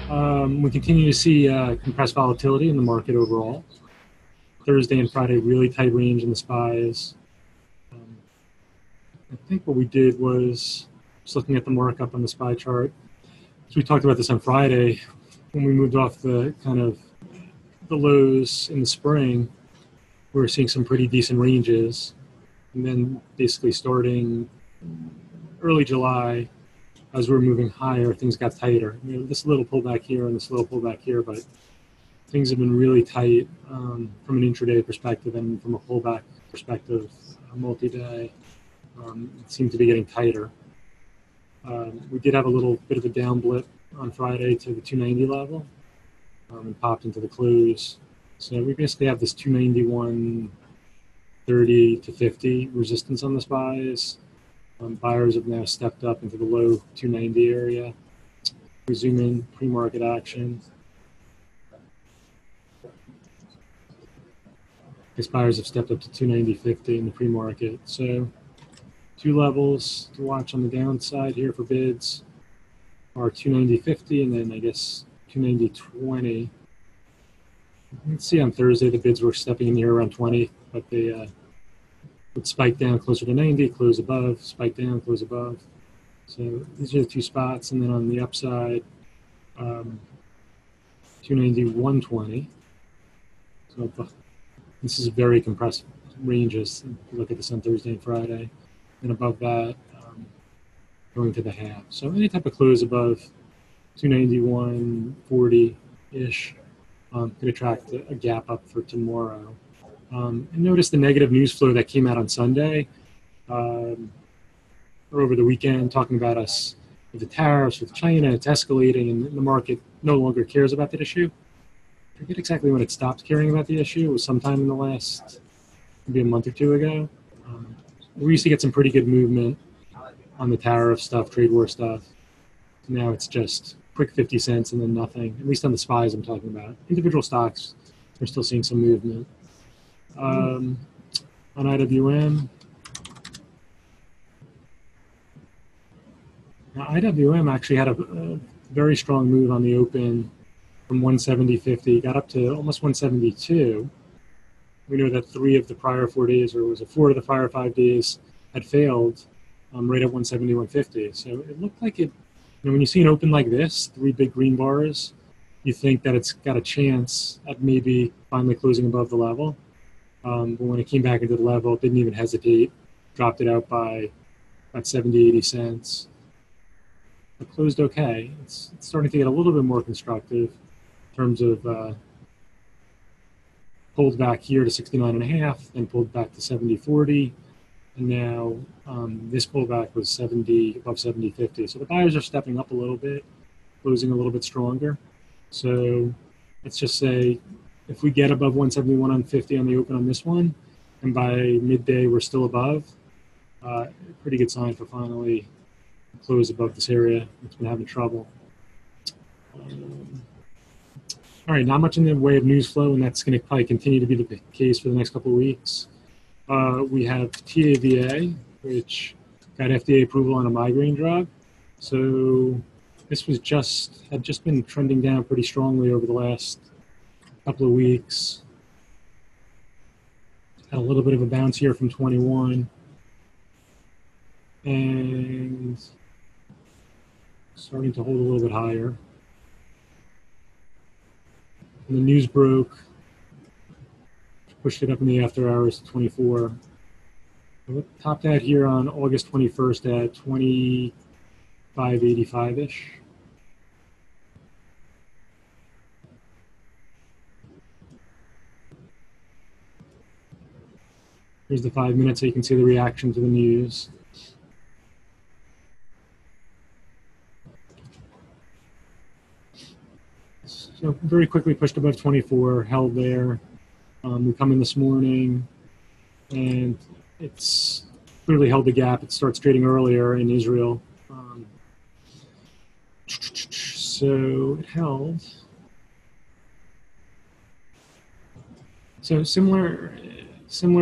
We continue to see compressed volatility in the market overall. Thursday and Friday, really tight range in the SPYs. I think what we did was just looking at the markup on the SPY chart. So we talked about this on Friday when we moved off the kind of the lows in the spring. We were seeing some pretty decent ranges, and then basically starting early July, as we were moving higher, things got tighter. You know, this little pullback here and this little pullback here, but things have been really tight from an intraday perspective and from a pullback perspective, multi-day. It seemed to be getting tighter. We did have a little bit of a down blip on Friday to the 290 level and popped into the close. So we basically have this 291, 30 to 50 resistance on the SPYs. Buyers have now stepped up into the low 290 area, resuming pre-market action. These buyers have stepped up to 290.50 in the pre-market. So two levels to watch on the downside here for bids are 290.50 and then I guess 290.20. Let's see, on Thursday the bids were stepping in here around 20, but they would spike down closer to 90, close above, spike down, close above. So these are the two spots, and then on the upside, 290.120. So this is very compressed ranges. If you look at this on Thursday and Friday, and above that, going to the half. So any type of close above 291.40-ish could attract a gap up for tomorrow. And notice the negative news flow that came out on Sunday or over the weekend, talking about us with the tariffs with China. It's escalating, and the market no longer cares about that issue. I forget exactly when it stopped caring about the issue. It was sometime in the last, maybe a month or two ago. We used to get some pretty good movement on the tariff stuff, trade war stuff. Now it's just quick 50 cents and then nothing, at least on the SPYs I'm talking about. Individual stocks, we're still seeing some movement. On IWM, now IWM actually had a very strong move on the open from 170.50, got up to almost 172. We know that 3 of the prior 4 days, or was it 4 of the prior 5 days, had failed right at 170.150. So it looked like it, when you see an open like this, 3 big green bars, you think that it's got a chance at maybe finally closing above the level. But when it came back into the level, it didn't even hesitate, dropped it out by about 70, 80 cents. It closed okay. It's starting to get a little bit more constructive in terms of pulled back here to 69.5, then pulled back to 70.40. And now this pullback was 70, above 70.50. So the buyers are stepping up a little bit, closing a little bit stronger. So let's just say if we get above 171.50 on the open on this one, and by midday we're still above, pretty good sign for finally close above this area. It's been having trouble. All right, not much in the way of news flow, and that's going to probably continue to be the case for the next couple of weeks. We have TAVA, which got FDA approval on a migraine drug. So this was had just been trending down pretty strongly over the last couple of weeks. Had a little bit of a bounce here from 21. And starting to hold a little bit higher. And the news broke, pushed it up in the after hours to 24. It topped out here on August 21st at 25.85-ish. Here's the 5 minutes so you can see the reaction to the news. So very quickly pushed above 24, held there. We come in this morning, and it's clearly held the gap. It starts trading earlier in Israel. So it held. So similar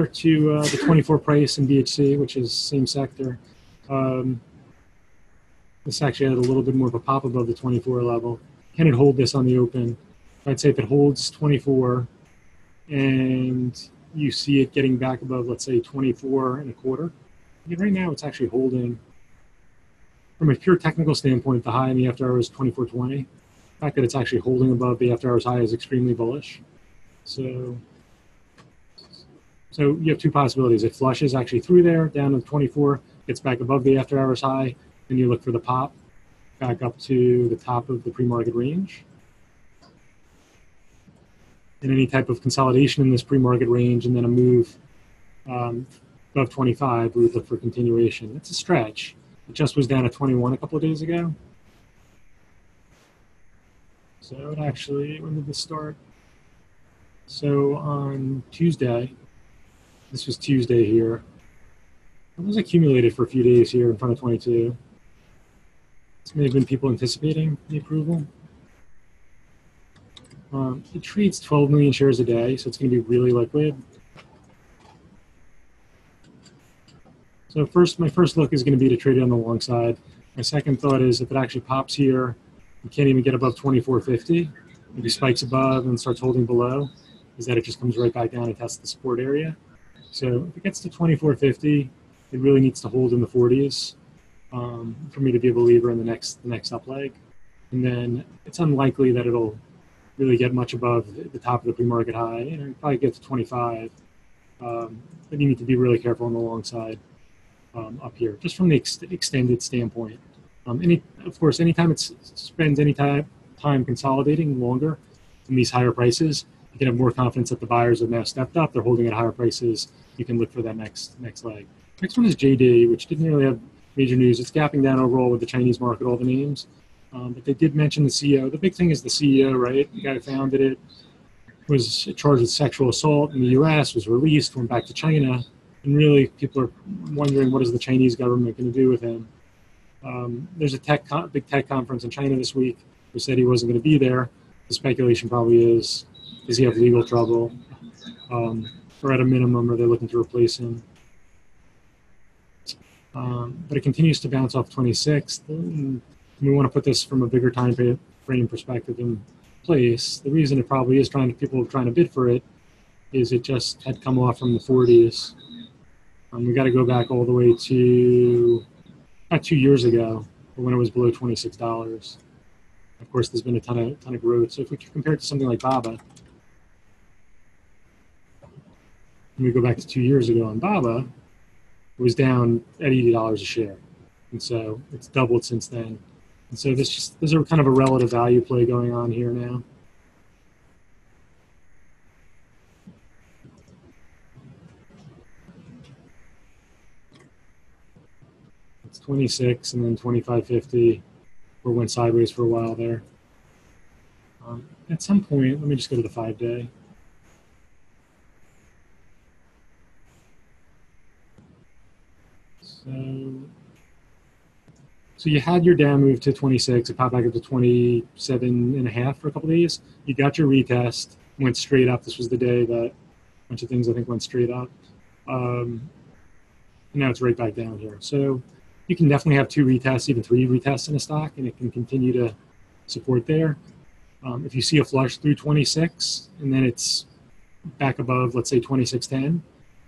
to the 24 price in BHC, which is same sector. This actually had a little bit more of a pop above the 24 level. can it hold this on the open? I'd say if it holds 24 and you see it getting back above, let's say 24 and a quarter. Right now it's actually holding. From a pure technical standpoint, the high in the after hours is 24.20. The fact that it's actually holding above the after hours high is extremely bullish. So you have two possibilities. It flushes actually through there, down to 24, gets back above the after hours high, then you look for the pop back up to the top of the pre-market range. And any type of consolidation in this pre-market range and then a move above 25, we would look for continuation. It's a stretch. It just was down at 21 a couple of days ago. So it actually, when did this start? So on Tuesday, this was Tuesday here. It was accumulated for a few days here in front of 22. This may have been people anticipating the approval. It trades 12 million shares a day, so it's going to be really liquid. So my first look is going to be to trade it on the long side. My second thought is if it actually pops here, you can't even get above 24.50. Maybe spikes above and starts holding below, is that it just comes right back down and tests the support area. So if it gets to 24.50, it really needs to hold in the 40s for me to be a believer in the next up leg. And then it's unlikely that it'll really get much above the top of the pre-market high. And probably get to 25. But you need to be really careful on the long side up here, just from the extended standpoint. Of course, anytime it spends any time consolidating longer in these higher prices, you can have more confidence that the buyers have now stepped up. They're holding at higher prices. You can look for that next leg. Next one is JD, which didn't really have major news. It's gapping down overall with the Chinese market, all the names. But they did mention the CEO. The big thing is the CEO, right? The guy who founded it was charged with sexual assault in the U.S., was released, went back to China. And really, people are wondering, what is the Chinese government going to do with him? There's a big tech conference in China this week who said he wasn't going to be there. The speculation probably is, does he have legal trouble? Or at a minimum, are they looking to replace him? But it continues to bounce off 26th. And we want to put this from a bigger time frame perspective in place. The reason it probably is people are trying to bid for it is it just had come off from the 40s. We got to go back all the way to not 2 years ago, but when it was below $26. Of course, there's been a ton of growth. So if we compare it to something like BABA, and we go back to 2 years ago on BABA, it was down at $80 a share. And so it's doubled since then. And so there's a kind of a relative value play going on here now. It's 26 and then 25.50, or went sideways for a while there. At some point, let me just go to the 5-day. So you had your down move to 26, it popped back up to 27.5 for a couple of days. You got your retest, went straight up. This was the day that a bunch of things I think went straight up. And now it's right back down here. So you can definitely have 2 retests, even 3 retests in a stock, and it can continue to support there. If you see a flush through 26 and then it's back above, let's say 26.10,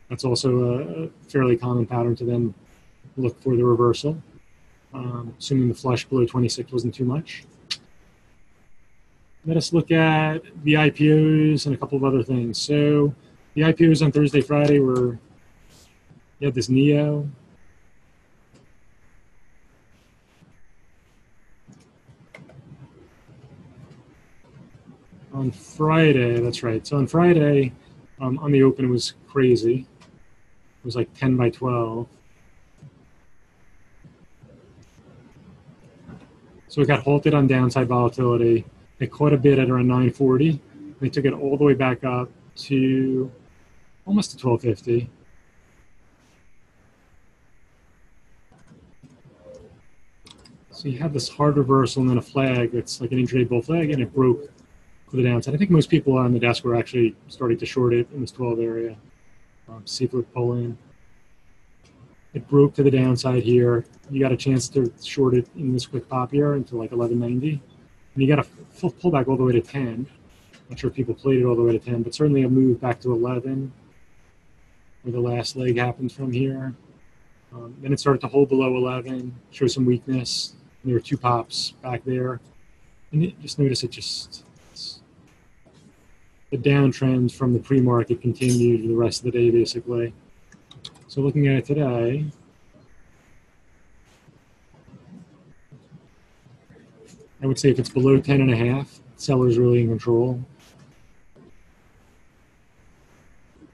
that's also a fairly common pattern to then look for the reversal. Assuming the flush below 26 wasn't too much. Let us look at the IPOs and a couple of other things. So the IPOs on Thursday, Friday you had this NIO. On Friday, that's right. So on Friday, on the open, it was crazy. It was like 10 by 12. So it got halted on downside volatility. They caught a bid at around 940. They took it all the way back up to almost to 1250. So you have this hard reversal and then a flag that's like an intraday bull flag, and it broke to the downside. I think most people on the desk were actually starting to short it in this 12 area. See if it would pull in. It broke to the downside here. You got a chance to short it in this quick pop here into like 1190. And And you got a full pullback all the way to 10. Not sure if people played it all the way to 10, but certainly a move back to 11, where the last leg happened from here. Then it started to hold below 11, show some weakness. There were two pops back there. And just notice the downtrend from the pre-market continued the rest of the day, basically. So looking at it today, I would say if it's below 10.5, seller's really in control.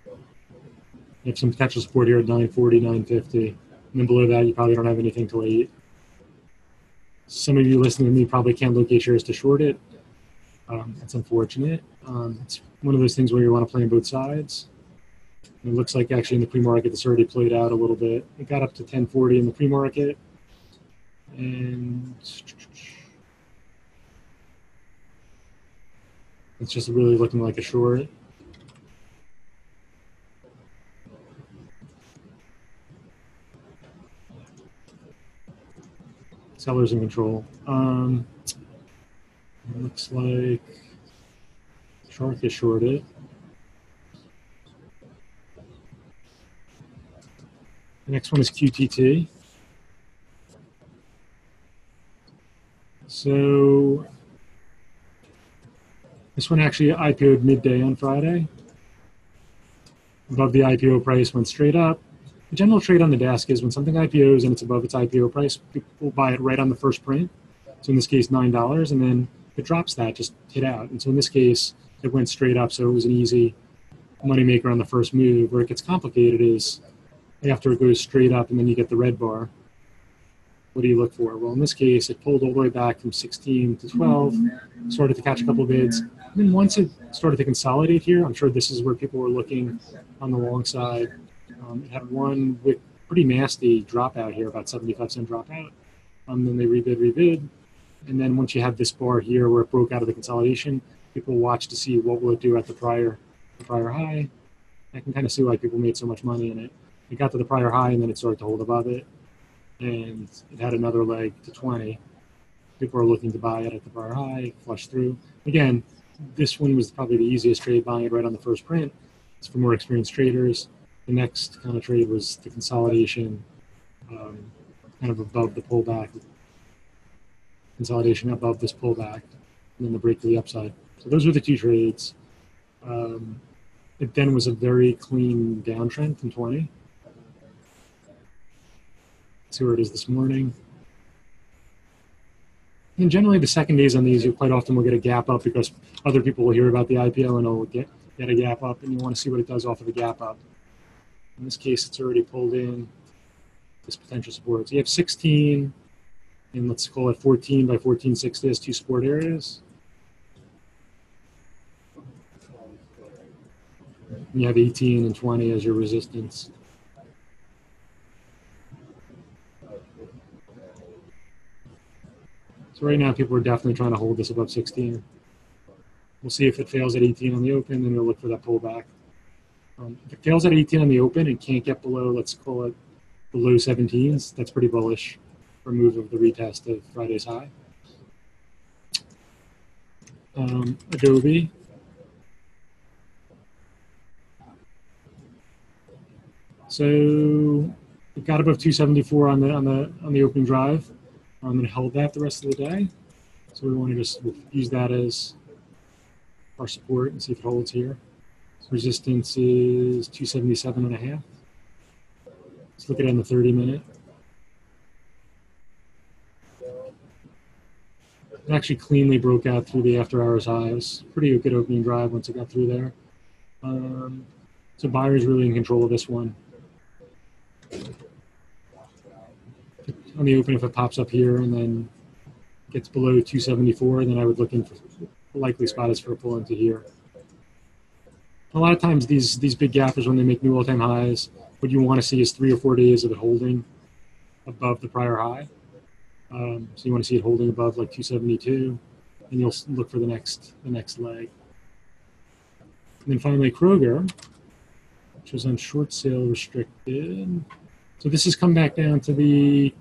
You have some potential support here at 940, 950. And then below that, you probably don't have anything till 8. Some of you listening to me probably can't locate shares to short it. That's unfortunate. It's one of those things where you want to play on both sides. And it looks like actually in the pre-market, it's already played out a little bit. It got up to 1040 in the pre-market. And it's just really looking like a short. Sellers in control. Looks like Shark is shorted. The next one is QTT. So this one actually IPO'd midday on Friday. Above the IPO price, went straight up. The general trade on the desk is when something IPOs and it's above its IPO price, people buy it right on the first print. So in this case, $9, and then if it drops that, just hit out. And so in this case, it went straight up, so it was an easy moneymaker on the first move. Where it gets complicated is after it goes straight up and then you get the red bar. What do you look for? Well, in this case, it pulled all the way back from 16 to 12, started to catch a couple of bids. And then once it started to consolidate here, I'm sure this is where people were looking on the long side. It had one with pretty nasty dropout here, about 75-cent dropout. Then they rebid. And then once you have this bar here where it broke out of the consolidation, people watch to see what will it do at the prior high. I can kind of see why people made so much money in it. It got to the prior high and then it started to hold above it. And it had another leg to 20. People are looking to buy it at the prior high, flush through. Again, this one was probably the easiest trade, buying it right on the first print. It's for more experienced traders. The next kind of trade was the consolidation, kind of above the pullback. Consolidation above this pullback, and then the break to the upside. So those were the two trades. It then was a very clean downtrend from 20. See where it is this morning. And generally the second days on these, you quite often will get a gap up because other people will hear about the IPO and it'll get a gap up, and you want to see what it does off of the gap up. In this case, it's already pulled in this potential support. So you have 16, and let's call it 14 by 1460 as two support areas. And you have 18 and 20 as your resistance. So right now, people are definitely trying to hold this above 16. We'll see if it fails at 18 on the open, then we'll look for that pullback. If it fails at 18 on the open and can't get below, let's call it below 17s, that's pretty bullish for a move of the retest of Friday's high. Adobe. So it got above 274 on the opening drive, and held that the rest of the day. So we want to just use that as our support and see if it holds here. Resistance is 277.5. Let's look at it in the 30-minute. It actually cleanly broke out through the after-hours highs. Pretty good opening drive once it got through there. So buyers really in control of this one. On the open, if it pops up here and then gets below 274, then I would look in for the likely spot is for a pull into here. A lot of times these big gappers, when they make new all-time highs, what you want to see is 3 or 4 days of it holding above the prior high. So you want to see it holding above like 272, and you'll look for the next leg. And then finally Kroger, which was on short sale restricted. So this has come back down to the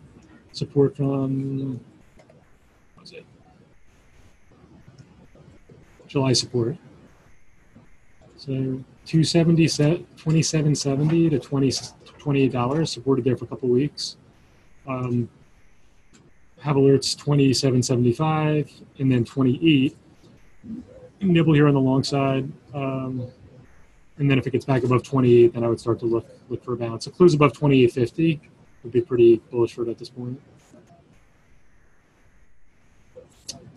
support from, what was it? July support. So 27.70 to $28 supported there for a couple of weeks. Have alerts 27.75 and then 28. Nibble here on the long side. And then if it gets back above 28, then I would start to look for a bounce. So close above 28.50 would be pretty bullish for it at this point.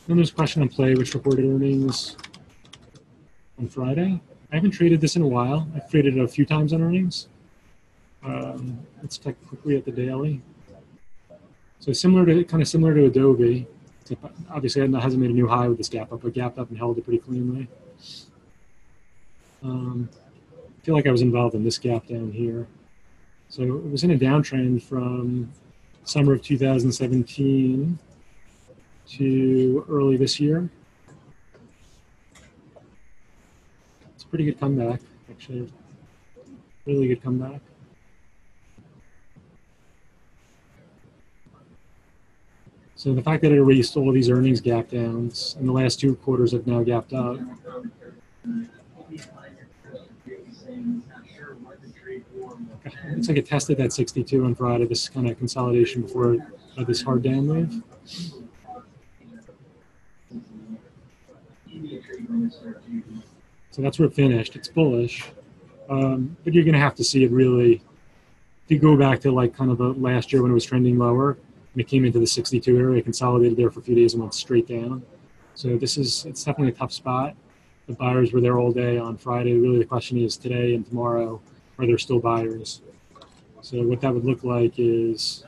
Then there's a question on Play, which reported earnings on Friday. I haven't traded this in a while. I've traded it a few times on earnings. Let's check quickly at the daily. So kind of similar to Adobe. Obviously, it hasn't made a new high with this gap up, but gapped up and held it pretty cleanly. I feel like I was involved in this gap down here. So it was in a downtrend from summer of 2017 to early this year. It's a pretty good comeback, actually. Really good comeback. So the fact that it erased all these earnings gap downs and the last 2 quarters have now gapped up. It's like it tested that 62 on Friday, this kind of consolidation before this hard down move. So that's where it finished. It's bullish, but you're going to have to see it really. If you go back to like kind of the last year when it was trending lower, and it came into the 62 area, consolidated there for a few days and went straight down. So it's definitely a tough spot. The buyers were there all day on Friday. Really, the question is today and tomorrow, are there still buyers? So what that would look like is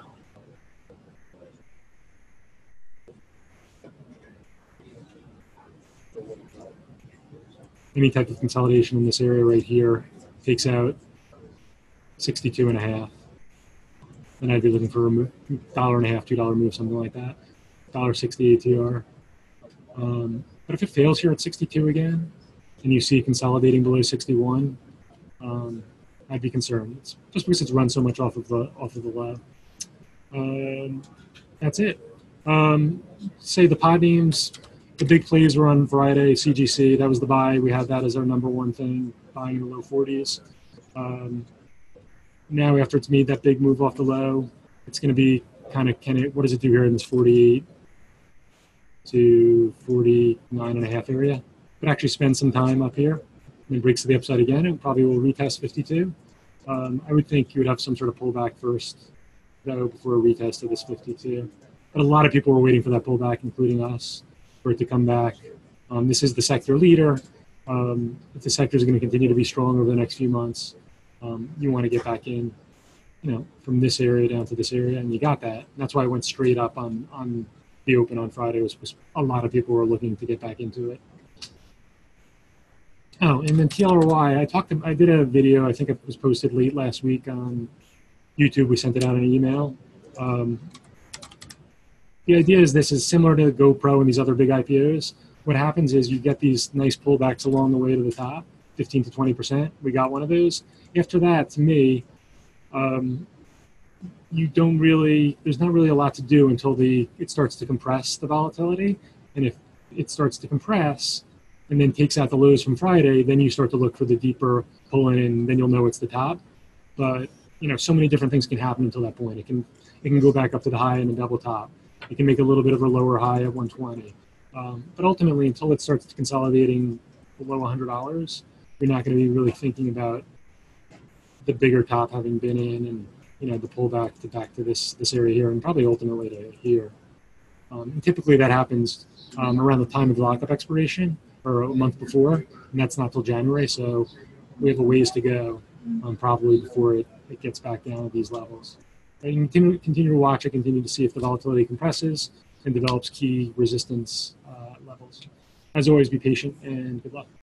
any type of consolidation in this area right here takes out 62.5. Then I'd be looking for a $1.50, $2 move, something like that. $1.60 ATR. But if it fails here at 62 again, and you see consolidating below 61, I'd be concerned. It's just because it's run so much off of the low. That's it. Say the pod names, the big plays were on Friday. CGC, that was the buy. We had that as our number one thing, buying in the low 40s. Now after it's made that big move off the low, it's going to be kind of what does it do here in this 48 to 49.5 area? But actually spend some time up here and then breaks to the upside again, and probably will retest 52. I would think you would have some sort of pullback first, though, before a retest of this 52. But a lot of people were waiting for that pullback, including us, for it to come back. This is the sector leader. If the sector is going to continue to be strong over the next few months, you want to get back in, from this area down to this area, and you got that. And that's why I went straight up on the open on Friday. Was a lot of people were looking to get back into it. Oh, and then TLRY, I did a video, I think it was posted late last week on YouTube. We sent it out in an email. The idea is this is similar to GoPro and these other big IPOs. What happens is you get these nice pullbacks along the way to the top, 15 to 20%. We got one of those. After that, to me, there's not really a lot to do until it starts to compress the volatility. And if it starts to compress and then takes out the lows from Friday, then you start to look for the deeper pull in, and then you'll know it's the top. But so many different things can happen until that point. It can go back up to the high and a double top. It can make a little bit of a lower high at 120. But ultimately, until it starts consolidating below $100, you're not going to be really thinking about the bigger top having been in, and the pullback back to this area here, and probably ultimately to here. And typically that happens around the time of lockup expiration, or a month before, and that's not till January. So we have a ways to go, probably before it gets back down at these levels. And you can continue to watch it, continue to see if the volatility compresses and develops key resistance levels. As always, be patient and good luck.